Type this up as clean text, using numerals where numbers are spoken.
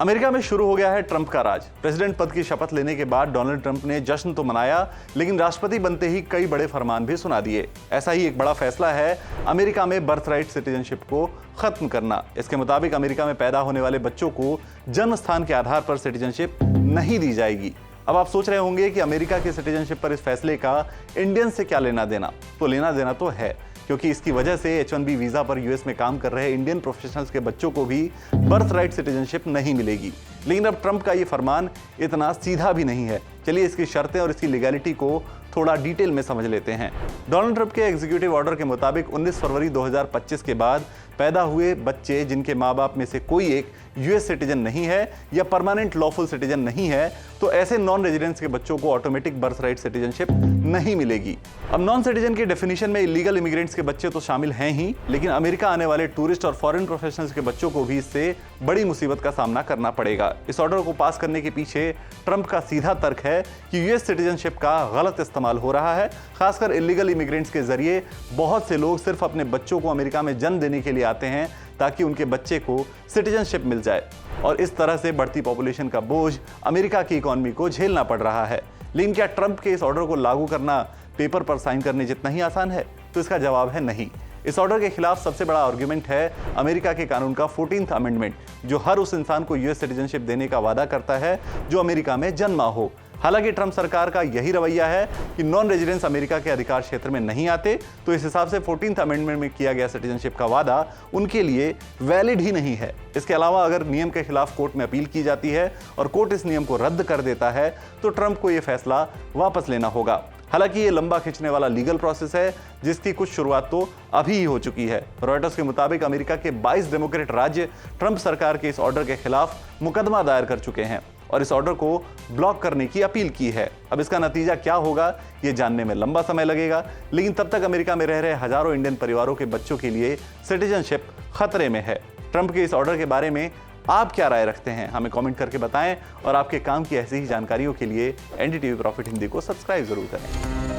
America में शुरू हो गया है ट्रंप का राज। प्रेसिडेंट पद की शपथ लेने के बाद डोनाल्ड ट्रंप ने जश्न तो मनाया, लेकिन राष्ट्रपति बनते ही कई बड़े फरमान भी सुना दिए। ऐसा ही एक बड़ा फैसला है अमेरिका में बर्थराइट सिटीजनशिप को खत्म करना। इसके मुताबिक अमेरिका में पैदा होने वाले बच्चों को जन्म स्थान के आधार पर सिटीजनशिप नहीं दी जाएगी। अब आप सोच रहे होंगे कि अमेरिका की सिटीजनशिप पर इस फैसले का इंडियन से क्या लेना देना। तो लेना देना तो है, क्योंकि इसकी वजह से H-1B वीजा पर यूएस में काम कर रहे इंडियन प्रोफेशनल्स के बच्चों को भी बर्थ राइट सिटीजनशिप नहीं मिलेगी। लेकिन अब ट्रंप का ये फरमान इतना सीधा भी नहीं है। चलिए इसकी शर्तें और इसकी लीगैलिटी को थोड़ा डिटेल में समझ लेते हैं। डोनाल्ड ट्रंप के एग्जीक्यूटिव ऑर्डर के मुताबिक 19 फरवरी 2025 के बाद पैदा हुए बच्चे जिनके माँ बाप में से कोई एक यूएस सिटीजन नहीं है या परमानेंट लॉफुल सिटीजन नहीं है, तो ऐसे नॉन रेजिडेंट्स के बच्चों को ऑटोमेटिक बर्थ राइट सिटीजनशिप नहीं मिलेगी। अब नॉन सिटीजन की डेफिनेशन में इलीगल इमिग्रेंट्स के बच्चे तो शामिल हैं ही, लेकिन अमेरिका आने वाले टूरिस्ट और फॉरेन प्रोफेशनल्स के बच्चों को भी इससे बड़ी मुसीबत का सामना करना पड़ेगा। इस ऑर्डर को पास करने के पीछे ट्रंप का सीधा तर्क है कि यूएस सिटीजनशिप का गलत इस्तेमाल हो रहा है। खासकर इलीगल इमिग्रेंट्स के जरिए बहुत से लोग सिर्फ अपने बच्चों को अमेरिका में जन्म देने के लिए आते हैं ताकि उनके बच्चे को सिटीजनशिप मिल जाए, और इस तरह से बढ़ती पॉपुलेशन का बोझ अमेरिका की इकोनॉमी को झेलना पड़ रहा है। लेकिन क्या ट्रंप के इस ऑर्डर को लागू करना पेपर पर साइन करने जितना ही आसान है? तो इसका जवाब है नहीं। इस ऑर्डर के खिलाफ सबसे बड़ा आर्गुमेंट है अमेरिका के कानून का 14th अमेंडमेंट, जो हर उस इंसान को यूएस सिटीजनशिप देने का वादा करता है जो अमेरिका में जन्मा हो। हालांकि ट्रंप सरकार का यही रवैया है कि नॉन रेजिडेंट्स अमेरिका के अधिकार क्षेत्र में नहीं आते, तो इस हिसाब से 14th अमेंडमेंट में किया गया सिटीजनशिप का वादा उनके लिए वैलिड ही नहीं है। इसके अलावा अगर नियम के खिलाफ कोर्ट में अपील की जाती है और कोर्ट इस नियम को रद्द कर देता है, तो ट्रंप को यह फैसला वापस लेना होगा। हालांकि ये लंबा खींचने वाला लीगल प्रोसेस है, जिसकी कुछ शुरुआत तो अभी ही हो चुकी है। रॉयटर्स के मुताबिक अमेरिका के 22 डेमोक्रेट राज्य ट्रंप सरकार के इस ऑर्डर के खिलाफ मुकदमा दायर कर चुके हैं और इस ऑर्डर को ब्लॉक करने की अपील की है। अब इसका नतीजा क्या होगा ये जानने में लंबा समय लगेगा, लेकिन तब तक अमेरिका में रह रहे हजारों इंडियन परिवारों के बच्चों के लिए सिटीजनशिप खतरे में है। ट्रंप के इस ऑर्डर के बारे में आप क्या राय रखते हैं? हमें कमेंट करके बताएं और आपके काम की ऐसी ही जानकारियों के लिए NDTV प्रॉफिट हिंदी को सब्सक्राइब जरूर करें।